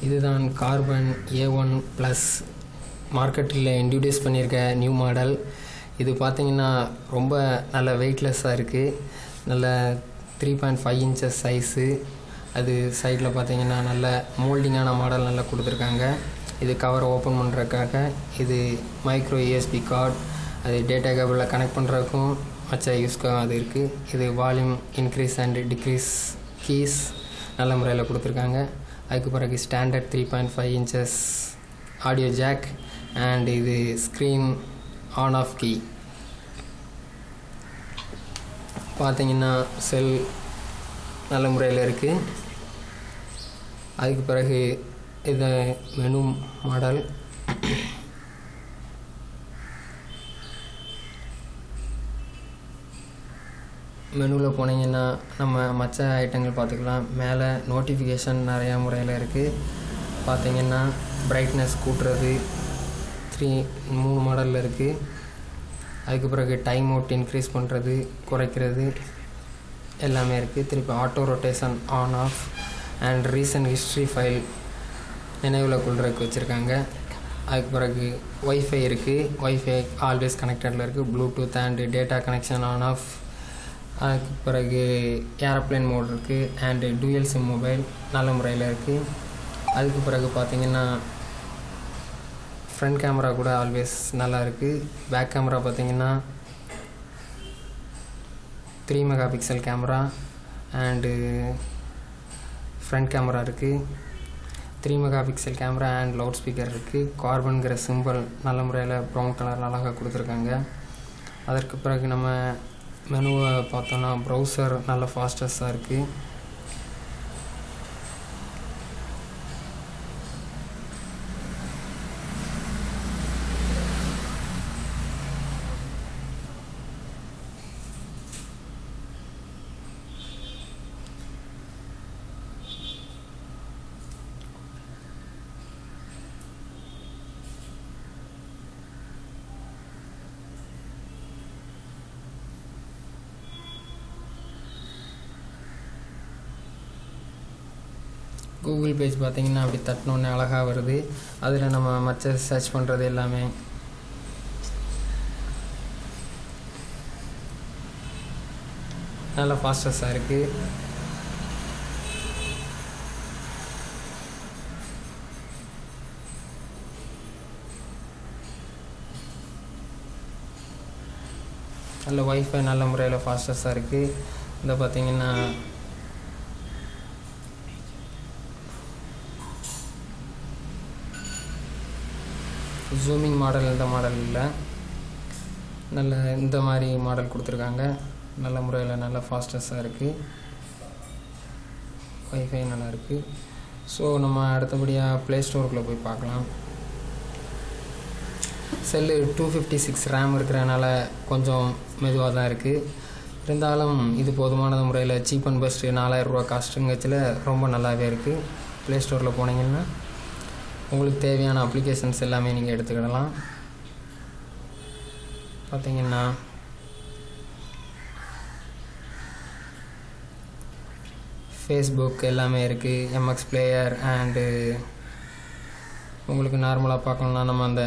இதுதான் carbon A1 plus மார்க்கெட்டில் introduce பண்ணியிருக்க நியூ மாடல். இது பார்த்திங்கன்னா ரொம்ப நல்ல வெயிட்லெஸ்ஸாக இருக்குது. நல்ல 3.5 இன்ச்சஸ் சைஸு. அது சைடில் பார்த்திங்கன்னா நல்ல மோல்டிங்கான மாடல் நல்லா கொடுத்துருக்காங்க. இது கவரை ஓப்பன் பண்ணுறதுக்காக. இது மைக்ரோ USB கார்டு. அது டேட்டா கேபிளில் கனெக்ட் பண்ணுறதுக்கும் மற்ற யூஸ்க்காக அது இருக்குது. இது volume increase and decrease keys நல்ல முறையில் கொடுத்துருக்காங்க. அதுக்கு பிறகு standard 3.5 inches audio jack and இது ஸ்க்ரீன் ஆன் ஆஃப் கீ. பார்த்திங்கன்னா செல் நல்ல முறையில் இருக்குது. அதுக்கு பிறகு இது மெனு மாடல். மெனுவில் போனீங்கன்னா நம்ம மற்ற ஐட்டங்கள் பார்த்துக்கலாம். மேலே நோட்டிஃபிகேஷன் நிறையா முறையில் இருக்குது. பார்த்திங்கன்னா பிரைட்னஸ் கூட்டுறது 3 மாடலில் இருக்குது. அதுக்கு பிறகு டைம் அவுட் இன்க்ரீஸ் பண்ணுறது குறைக்கிறது எல்லாமே இருக்குது. திருப்பி auto rotation on off and recent history file நினைவில் கொள்றதுக்கு வச்சுருக்காங்க. அதுக்கு பிறகு ஒய்ஃபை இருக்குது. ஒய்ஃபை ஆல்வேஸ் கனெக்டடில் இருக்குது. Bluetooth and data connection on off. அதுக்கு பிறகு ஏரோப்ளேன் மோட் இருக்குது அண்டு டூயல் சிம் மொபைல் நல்ல முறையில் இருக்குது. அதுக்கு பிறகு பார்த்திங்கன்னா ஃப்ரண்ட் கேமரா கூட ஆல்வேஸ் நல்லா இருக்குது. பேக் கேமரா பார்த்திங்கன்னா 3 mega pixel camera and front camera இருக்குது. 3 mega pixel camera and loud speaker இருக்குது. கார்பன்கிற சிம்பிள் நல்ல முறையில் ப்ரௌன் கலர் அழகாக கொடுத்துருக்காங்க. அதற்கு பிறகு நம்ம மெனுவை பார்த்தோன்னா ப்ரௌசர் நல்ல ஃபாஸ்டஸ்ட்டாக இருக்குது. கூகுள் பேஜ் பார்த்திங்கன்னா அப்படி தட்டினோன்னே அழகாக வருது. அதில் நம்ம மற்ற சர்ச் பண்ணுறது எல்லாமே நல்லா ஃபாஸ்டஸ்ஸாக இருக்குது. நல்ல ஒய்ஃபை நல்ல முறையில் ஃபாஸ்டஸ்ஸாக இருக்குது. இந்த பார்த்திங்கன்னா ஜூமிங் மாடல் இந்த மாடல் இல்லை. நல்ல இந்த மாதிரி மாடல் கொடுத்துருக்காங்க. நல்ல முறையில் நல்ல ஃபாஸ்டஸ்ஸாக இருக்குது. ஒய்ஃபை நல்லா இருக்குது. ஸோ நம்ம அடுத்தபடியாக ப்ளே ஸ்டோருக்குள்ளே போய் பார்க்கலாம். செல்லு 256 ரேம் இருக்கிறனால கொஞ்சம் மெதுவாக தான் இருக்குது. இருந்தாலும் இது போதுமான முறையில் சீப் அண்ட் பெஸ்ட்டு 4000 ரூபா காஸ்ட்டுங்கச்சில் ரொம்ப நல்லாவே இருக்குது. ப்ளே ஸ்டோரில் போனீங்கன்னா உங்களுக்கு தேவையான அப்ளிகேஷன்ஸ் எல்லாமே நீங்கள் எடுத்துக்கிடலாம். பார்த்திங்கன்னா ஃபேஸ்புக் எல்லாமே இருக்குது. MX பிளேயர் அண்டு உங்களுக்கு நார்மலாக பார்க்கணுன்னா நம்ம அந்த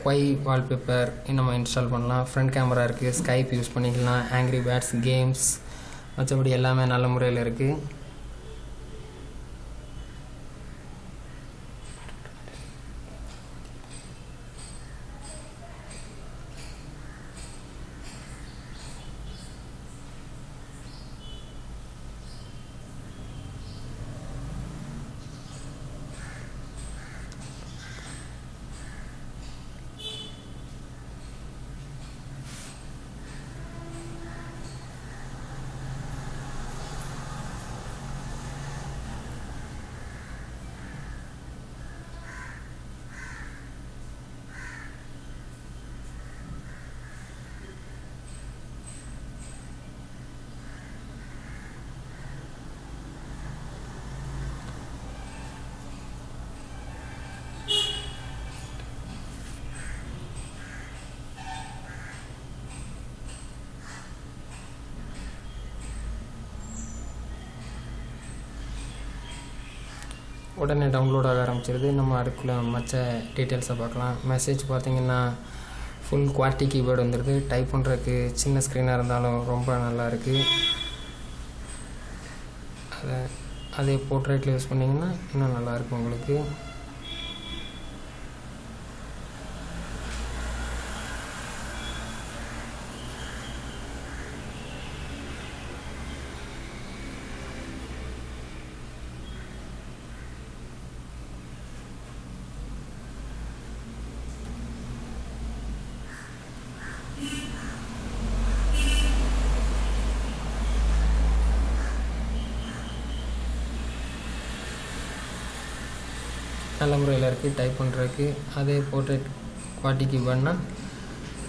குவை வால்பேப்பர் நம்ம இன்ஸ்டால் பண்ணலாம். ஃப்ரண்ட் கேமரா இருக்குது. ஸ்கைப் யூஸ் பண்ணிக்கலாம். ஆங்க்ரி பேர்ட்ஸ் கேம்ஸ் மற்றபடி எல்லாமே நல்ல முறையில் இருக்குது. உடனே டவுன்லோட் ஆக ஆரம்பிச்சிருது. நம்ம அதுக்குள்ளே மற்ற டீட்டெயில்ஸை பார்க்கலாம். மெசேஜ் பார்த்திங்கன்னா ஃபுல் குவாலிட்டி கீபோர்டு வந்துடுது. டைப் பண்ணுறதுக்கு சின்ன ஸ்க்ரீனாக இருந்தாலும் ரொம்ப நல்லா இருக்குது. அதே போர்ட்ரேட்டில் யூஸ் பண்ணிங்கன்னா இன்னும் நல்லாயிருக்கும் உங்களுக்கு. நல்ல முறையில் இருக்குது டைப் பண்ணுறதுக்கு. அதே போர்ட்ரேட் குவாலிட்டி கீபோர்ட்னால்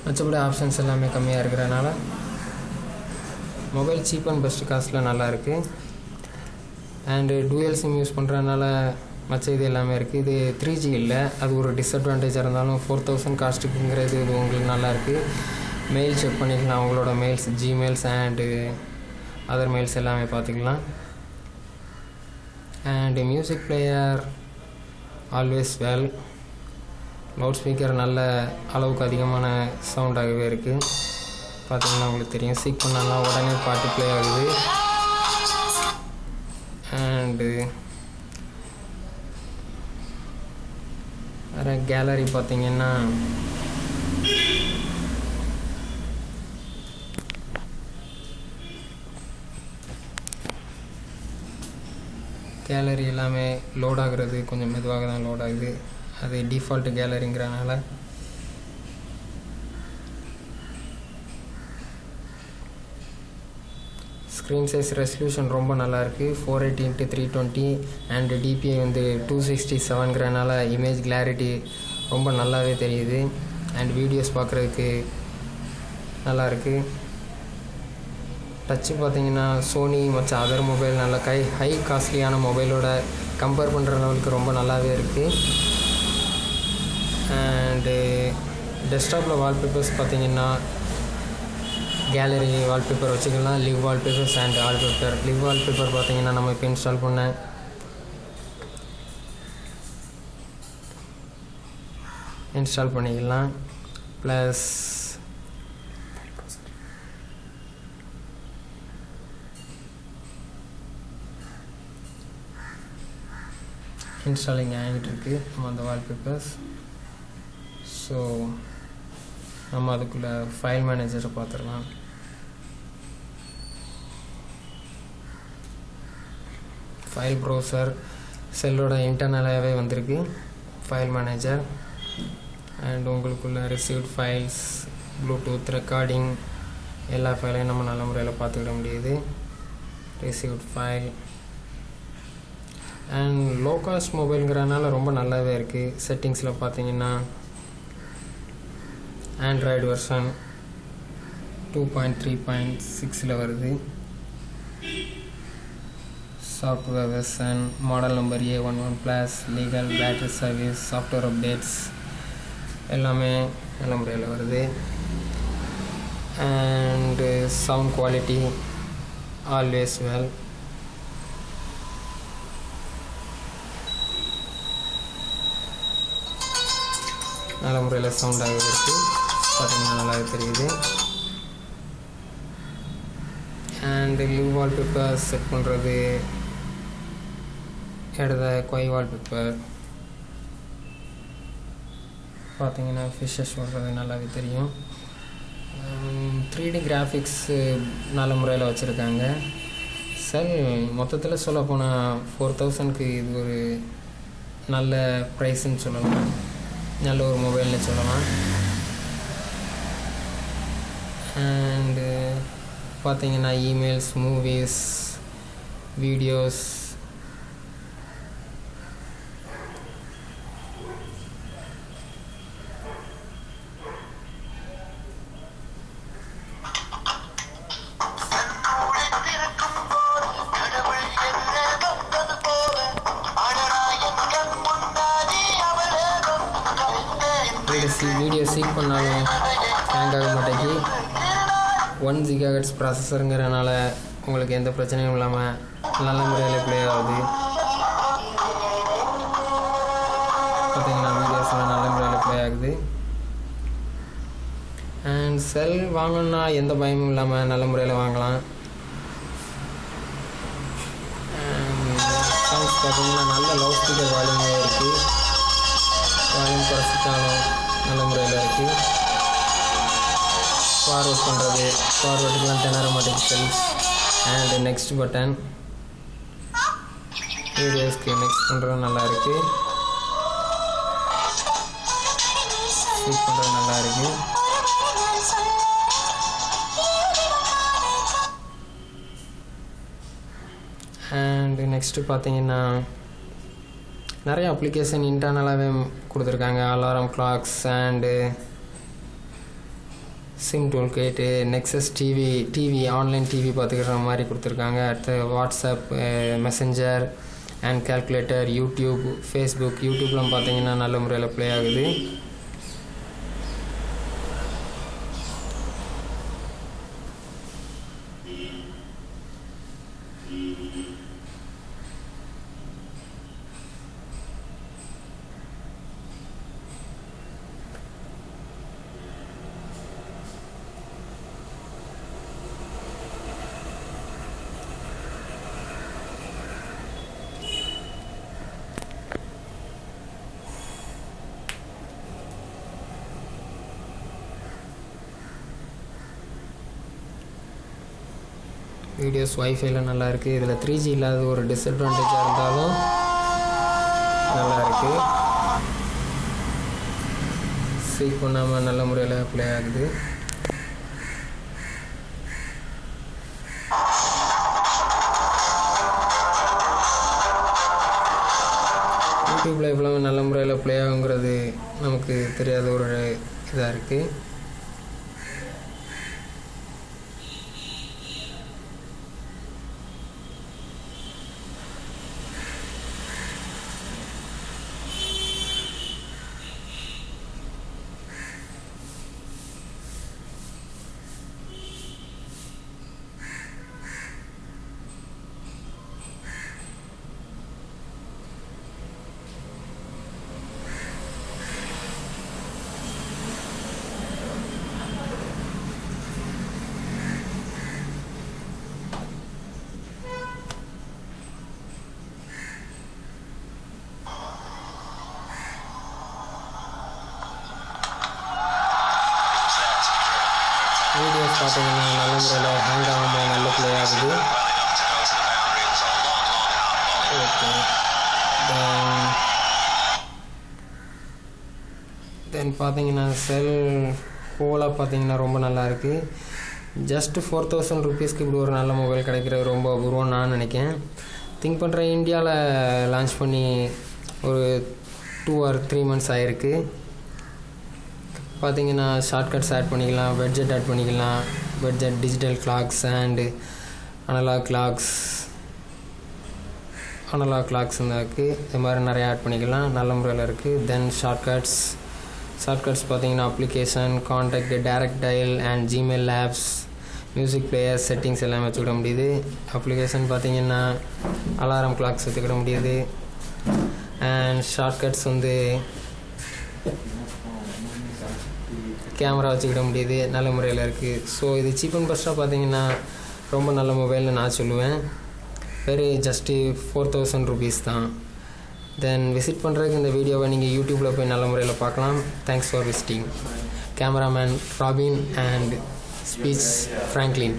மற்றபடி ஆப்ஷன்ஸ் எல்லாமே கம்மியாக இருக்கிறனால மொபைல் சீப் அண்ட் பெஸ்ட் காஸ்ட்டில் நல்லா இருக்குது. அண்டு டூயல் சிம் யூஸ் பண்ணுறதுனால மற்ற இது எல்லாமே இருக்குது. இது 3G இல்லை, அது ஒரு டிஸ்அட்வான்டேஜாக இருந்தாலும் 4000 காஸ்ட்டுக்குங்கிறது இது உங்களுக்கு நல்லாயிருக்கு. மெயில் செக் பண்ணிக்கலாம், உங்களோட மெயில்ஸ், ஜிமெயில்ஸ் அண்டு அதர் மெயில்ஸ் எல்லாமே பார்த்துக்கலாம். And music player always well. Loud speaker நல்ல அளவுக்கு அதிகமான சவுண்டாகவே இருக்குது. பார்த்திங்கன்னா உங்களுக்கு தெரியும், சீக் பண்ணாலும் உடனே பாட்டு ப்ளே ஆகுது. அண்டு வேறு கேலரி பார்த்திங்கன்னா கேலரி எல்லாமே லோட் ஆகுறது கொஞ்சம் மெதுவாக தான் லோட் ஆகுது. அது டிஃபால்ட் கேலரிங்கிறனால. ஸ்க்ரீன் சைஸ் ரெசல்யூஷன் ரொம்ப நல்லாயிருக்கு. 480x320 அண்டு டிபிஐ வந்து 267ங்கிறனால இமேஜ் கிளாரிட்டி ரொம்ப நல்லாவே தெரியுது. அண்ட் வீடியோஸ் பார்க்குறதுக்கு நல்லாயிருக்கு. டச்சு பார்த்திங்கன்னா சோனி மற்ற அதர் மொபைல் நல்ல ஹை காஸ்ட்லியான மொபைலோட கம்பேர் பண்ணுற லெவலுக்கு ரொம்ப நல்லாவே இருக்குது. அண்டு டெஸ்க்டாப்பில் வால்பேப்பர்ஸ் பார்த்திங்கன்னா கேலரி வால்பேப்பர் வச்சுக்கலாம். Live wallpapers and wallpaper. Live wallpaper பார்த்திங்கன்னா நம்ம இப்போ இன்ஸ்டால் பண்ணிக்கலாம். ப்ளஸ் இன்ஸ்டாலிங் ஆகிட்டு இருக்குது நம்ம அந்த வால்பேப்பர்ஸ். ஸோ நம்ம அதுக்குள்ளே ஃபைல் மேனேஜரை பார்த்துடலாம். ஃபைல் ப்ரௌசர் செல்லோட இன்டர்னலாகவே வந்திருக்கு ஃபைல் மேனேஜர். அண்ட் உங்களுக்குள்ள ரிசீவ்ட் ஃபைல்ஸ், ப்ளூடூத் ரெக்கார்டிங் எல்லா ஃபைலையும் நம்ம நல்ல முறையில் பார்த்துக்கிட முடியுது. Received file and low cost மொபைலுங்கிறனால ரொம்ப நல்லாவே இருக்குது. செட்டிங்ஸில் பார்த்தீங்கன்னா ஆண்ட்ராய்டு வெர்ஷன் 2.3.6 வருது. Software version, model number A11+, legal, battery service, software updates எல்லாமே நல்ல முறையில் வருது. And sound quality always well. நல்ல முறையில் சவுண்டாகவே இருக்குது, பார்த்தீங்கன்னா நல்லாவே தெரியுது. அண்டு லிவ் வால்பேப்பர் செட் பண்ணுறது, இடத கொய் வால்பேப்பர் பார்த்தீங்கன்னா ஃபிஷஸ் வர்றது நல்லாவே தெரியும். 3D கிராஃபிக்ஸ் நல்ல முறையில் வச்சுருக்காங்க. சார் மொத்தத்தில் சொல்ல போனால் 4000க்கு இது ஒரு நல்ல ப்ரைஸ்ன்னு சொல்லலாம், நல்ல ஒரு மொபைல்னு சொல்லலாம். அண்டு பார்த்தீங்கன்னா emails, movies, videos video seek பண்ணாலும் ஹேங் ஆக மாட்டேங்கி. 1 GHz ப்ராசஸருங்கிறனால உங்களுக்கு எந்த பிரச்சனையும் இல்லாமல் நல்ல முறையில் ப்ளே ஆகுது. செல் வாங்கணுன்னா எந்த பயமும் இல்லாமல் நல்ல முறையில் வாங்கலாம். சாங்ஸ் பார்த்தீங்கன்னா நல்ல லவுட் ஸ்பீக்கர் வால்யூமே இருக்குது. வால்யூம் குறைச்சிட்டாலும் நல்ல முறையில் இருக்குது. ஃபார்வர்ட் பண்ணுறது, ஃபார்வர்டுக்கெலாம் திணற மாட்டேங்குது செல்ஸ். அண்ட் நெக்ஸ்ட் பட்டன், வீடியோஸ்க்கு நெக்ஸ்ட் பண்ணுறது நல்லா இருக்குது. ஸ்வீப் பண்ணுறது நல்லா இருக்குது. அண்ட் நெக்ஸ்ட்டு பார்த்தீங்கன்னா நிறைய அப்ளிகேஷன் இன்டர்னலாகவே கொடுத்துருக்காங்க. Alarm clocks and SIM tool kit, Nexus TV online TV பார்த்துக்கிற மாதிரி கொடுத்துருக்காங்க. அடுத்து WhatsApp, messenger and calculator, YouTube, Facebook. யூடியூப்லாம் பார்த்தீங்கன்னா நல்ல முறையில் ப்ளே ஆகுது. வீடியோஸ் வைஃபைல நல்லா இருக்குது. இதில் 3G இல்லாத ஒரு டிஸ்அட்வான்டேஜாக இருந்தாலும் நல்லா இருக்குது. ஸ்வீப் பண்ணாமல் நல்ல முறையில் ப்ளே ஆகுது. யூடியூப்பில் இவ்வளோ நல்ல முறையில் ப்ளே ஆகுங்கிறது நமக்கு தெரியாத ஒரு இதாக இருக்குது. வீடியோஸ் பார்த்தீங்கன்னா நல்ல முறையில் ஹேங் ஆகாமல் நல்ல ப்ளே ஆகுது. ஓகே, தென் பார்த்தீங்கன்னா செல் ஓலா பார்த்தீங்கன்னா ரொம்ப நல்லா இருக்குது. ஜஸ்ட் 4000 ருபீஸ்க்கு இப்படி ஒரு நல்ல மொபைல் கிடைக்கிறது ரொம்ப அபூர்வம் நான் நினைக்கிறேன். திங்க் பண்ணுறேன் இந்தியாவில் லான்ச் பண்ணி ஒரு 2 or 3 months ஆகிருக்கு. பார்த்தீங்கன்னா ஷார்ட்கட்ஸ் ஆட் பண்ணிக்கலாம், பட்ஜெட் ஆட் பண்ணிக்கலாம், budget, digital clocks and analog clocks இருக்குது. இது மாதிரி நிறையா ஆட் பண்ணிக்கலாம், நல்ல முறையில் இருக்குது. தென் ஷார்ட்கட்ஸ் பார்த்தீங்கன்னா application, contact, direct dial and Gmail apps, music player, settings எல்லாமே வச்சுக்கிட முடியுது. அப்ளிகேஷன் பார்த்தீங்கன்னா அலாரம் கிளாக்ஸ் வச்சுக்கிட முடியுது. அண்ட் ஷார்ட்கட்ஸ் கேமரா வச்சுக்கிட முடியுது, நல்ல முறையில் இருக்குது. ஸோ இது சீப் அண்ட் பெஸ்ட்டாக பார்த்தீங்கன்னா ரொம்ப நல்ல மொபைல்னு நான் சொல்லுவேன். ஜஸ்ட்டு 4000 ருபீஸ் தான். தென் விசிட் பண்ணுறதுக்கு இந்த வீடியோவை நீங்கள் யூடியூப்பில் போய் நல்ல முறையில் பார்க்கலாம். Thanks for visiting. Cameraman robin and speech Franklin.